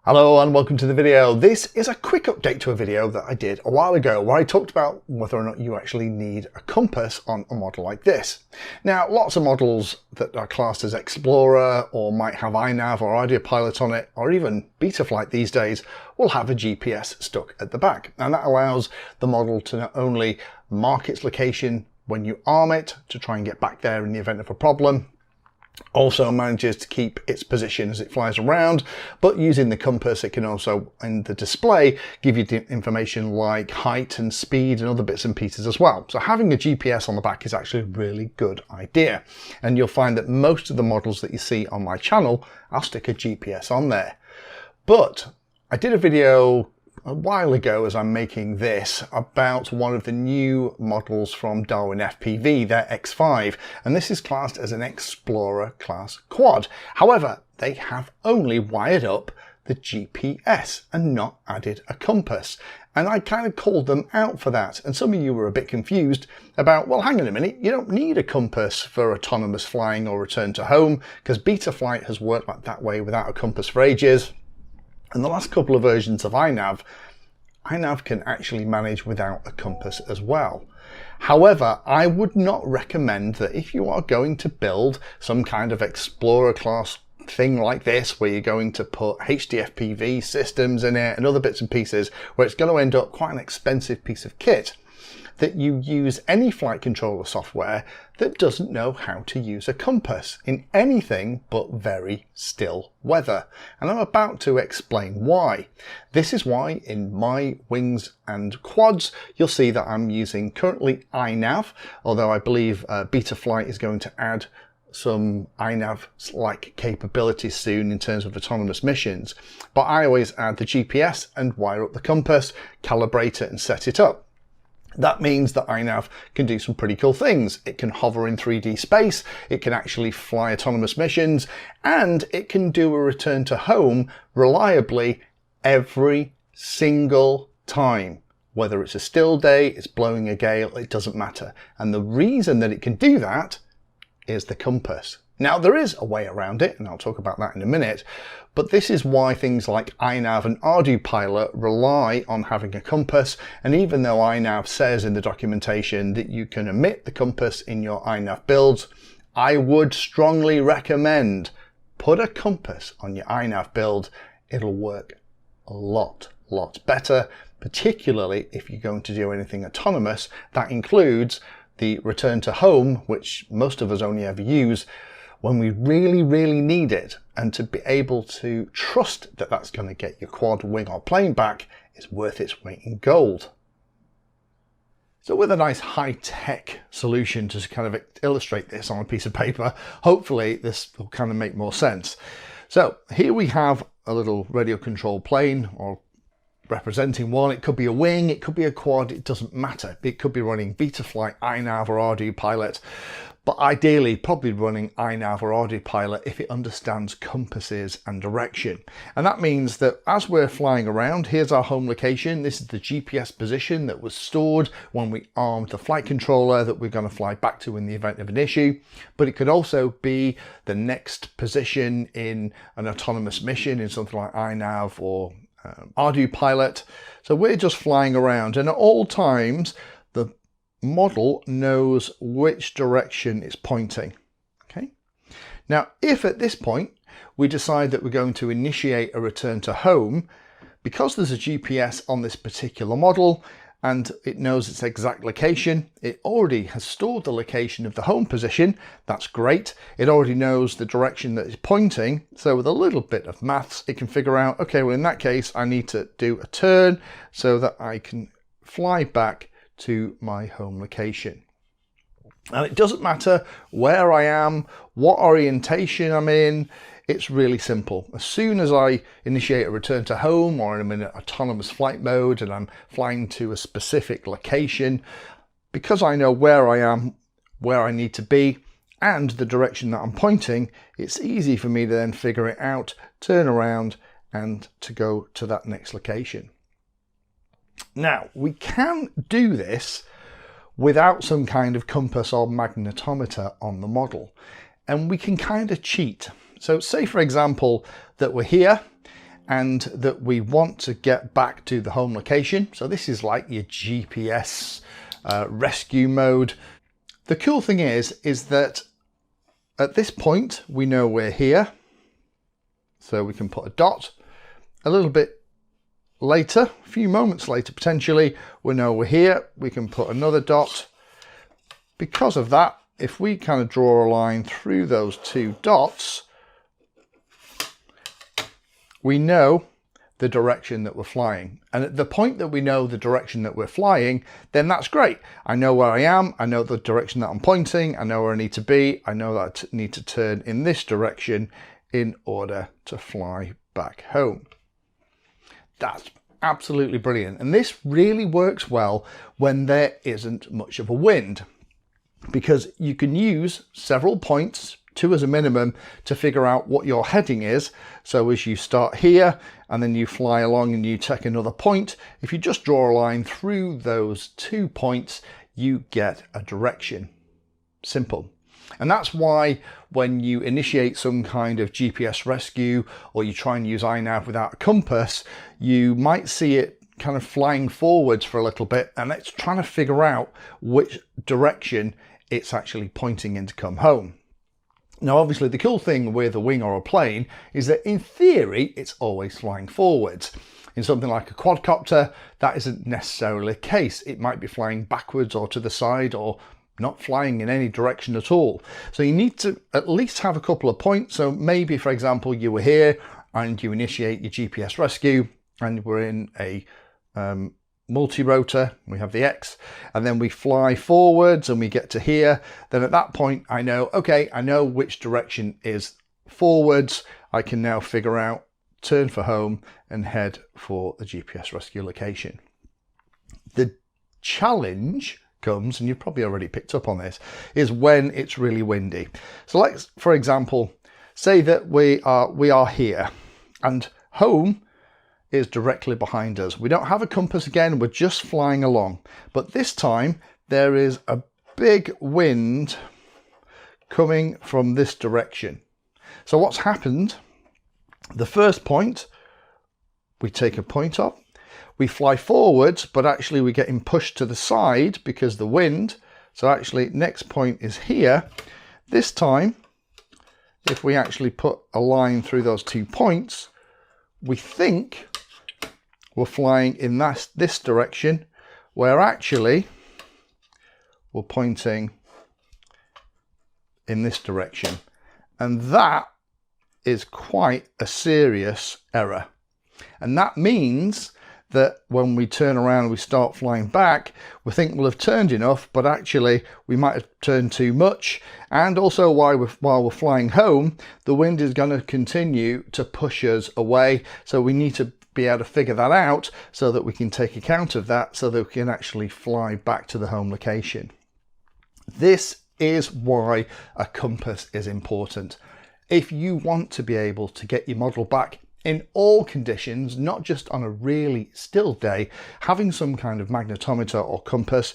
Hello and welcome to the video. This is a quick update to a video that I did a while ago where I talked about whether or not you actually need a compass on a model like this. Now, lots of models that are classed as Explorer or might have INAV or Ardupilot on it, or even Betaflight these days, will have a GPS stuck at the back. And that allows the model to not only mark its location when you arm it to try and get back there in the event of a problem, also manages to keep its position as it flies around, but using the compass it can also, in the display, give you information like height and speed and other bits and pieces as well. So having a GPS on the back is actually a really good idea, and you'll find that most of the models that you see on my channel, I'll stick a GPS on there. But I did a video a while ago as I'm making this about one of the new models from Darwin FPV, their X5, and this is classed as an Explorer class quad. However, they have only wired up the GPS and not added a compass, and I kind of called them out for that. And some of you were a bit confused about, well, hang on a minute, you don't need a compass for autonomous flying or return to home, because Betaflight has worked like that way without a compass for ages. And the last couple of versions of INAV can actually manage without a compass as well. However, I would not recommend that if you are going to build some kind of Explorer class thing like this, where you're going to put HDFPV systems in it and other bits and pieces, where it's going to end up quite an expensive piece of kit, that you use any flight controller software that doesn't know how to use a compass in anything but very still weather. And I'm about to explain why. This is why in my wings and quads, you'll see that I'm using currently INAV, although I believe Betaflight is going to add some INAV-like capabilities soon in terms of autonomous missions. But I always add the GPS and wire up the compass, calibrate it and set it up. That means that INAV can do some pretty cool things. It can hover in 3D space, it can actually fly autonomous missions, and it can do a return to home reliably every single time. Whether it's a still day, it's blowing a gale, it doesn't matter. And the reason that it can do that is the compass. Now, there is a way around it, and I'll talk about that in a minute, but this is why things like INAV and Ardupilot rely on having a compass. And even though INAV says in the documentation that you can omit the compass in your INAV builds, I would strongly recommend put a compass on your INAV build. It'll work a lot better, particularly if you're going to do anything autonomous. That includes the return to home, which most of us only ever use when we really need it, and to be able to trust that that's going to get your quad, wing or plane back is worth its weight in gold. So with a nice high-tech solution to kind of illustrate this on a piece of paper, hopefully this will kind of make more sense. So here we have a little radio control plane, or representing one. It could be a wing, it could be a quad, it doesn't matter. It could be running Betaflight, INAV or Ardupilot, but ideally probably running INAV or Ardupilot if it understands compasses and direction. And that means that as we're flying around, here's our home location. This is the GPS position that was stored when we armed the flight controller that we're going to fly back to in the event of an issue. But it could also be the next position in an autonomous mission in something like INAV or Ardupilot. So we're just flying around, and at all times the model knows which direction it's pointing. Okay. Now, if at this point we decide that we're going to initiate a return to home, because there's a GPS on this particular model and it knows its exact location, it already has stored the location of the home position. That's great. It already knows the direction that it's pointing. So with a little bit of maths, it can figure out, okay, well, in that case, I need to do a turn so that I can fly back to my home location. And it doesn't matter where I am, what orientation I'm in. It's really simple. As soon as I initiate a return to home, or I'm in an autonomous flight mode and I'm flying to a specific location, because I know where I am, where I need to be, and the direction that I'm pointing, it's easy for me to then figure it out, turn around, and to go to that next location. Now, we can do this without some kind of compass or magnetometer on the model, and we can kind of cheat. So say, for example, that we're here and that we want to get back to the home location. So this is like your GPS rescue mode. The cool thing is that at this point we know we're here, so we can put a dot. A little bit later, a few moments later potentially, we know we're here, we can put another dot. Because of that, if we kind of draw a line through those two dots, we know the direction that we're flying. And at the point that we know the direction that we're flying, then that's great. I know where I am, I know the direction that I'm pointing, I know where I need to be, I know that I need to turn in this direction in order to fly back home. That's absolutely brilliant. And this really works well when there isn't much of a wind, because you can use several points, 2 as a minimum, to figure out what your heading is. So as you start here and then you fly along and you take another point, if you just draw a line through those 2 points, you get a direction. Simple. And that's why when you initiate some kind of GPS rescue or you try and use INAV without a compass, you might see it kind of flying forwards for a little bit, and it's trying to figure out which direction it's actually pointing in to come home. Now obviously the cool thing with a wing or a plane is that in theory it's always flying forwards. In something like a quadcopter, that isn't necessarily the case. It might be flying backwards or to the side or not flying in any direction at all. So you need to at least have a couple of points. So maybe, for example, you were here and you initiate your GPS rescue and we're in a multi-rotor, we have the X, and then we fly forwards and we get to here. Then at that point I know, okay, I know which direction is forwards. I can now figure out, turn for home and head for the GPS rescue location. The challenge comes, and you've probably already picked up on this, is when it's really windy. So let's, for example, say that we are here and home is directly behind us. We don't have a compass again, we're just flying along. But this time there is a big wind coming from this direction. So what's happened? The first point, we take a point up, we fly forwards, but actually we're getting pushed to the side because the wind. So actually next point is here. This time, if we actually put a line through those 2 points, we think we're flying in this direction, where actually we're pointing in this direction. And that is quite a serious error. And that means that when we turn around and we start flying back, we think we'll have turned enough, but actually we might have turned too much. And also while we're flying home, the wind is going to continue to push us away. So we need to be able to figure that out so that we can take account of that, so that we can actually fly back to the home location. This is why a compass is important. If you want to be able to get your model back in all conditions, not just on a really still day, having some kind of magnetometer or compass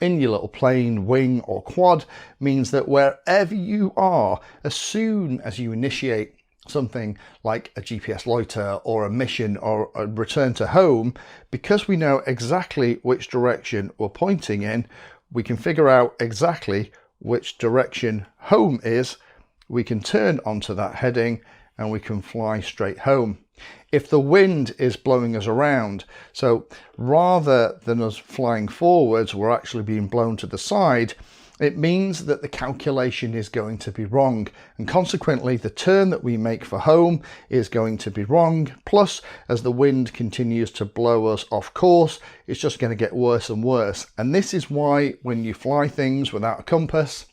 in your little plane, wing or quad means that wherever you are, as soon as you initiate something like a GPS loiter or a mission or a return to home, because we know exactly which direction we're pointing in, we can figure out exactly which direction home is. We can turn onto that heading and we can fly straight home. If the wind is blowing us around, so rather than us flying forwards, we're actually being blown to the side, it means that the calculation is going to be wrong, and consequently the turn that we make for home is going to be wrong. Plus, as the wind continues to blow us off course, it's just going to get worse and worse. And this is why when you fly things without a compass,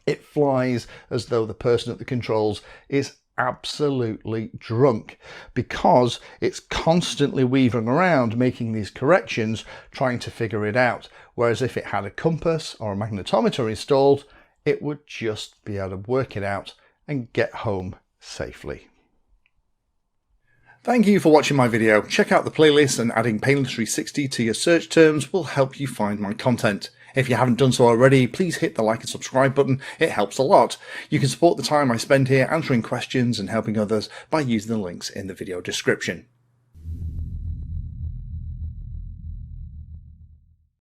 it flies as though the person at the controls is absolutely drunk, because it's constantly weaving around making these corrections, trying to figure it out. Whereas if it had a compass or a magnetometer installed, it would just be able to work it out and get home safely. Thank you for watching my video. Check out the playlist, and adding Pedantry 60 to your search terms will help you find my content. If you haven't done so already, please hit the like and subscribe button. It helps a lot. You can support the time I spend here answering questions and helping others by using the links in the video description.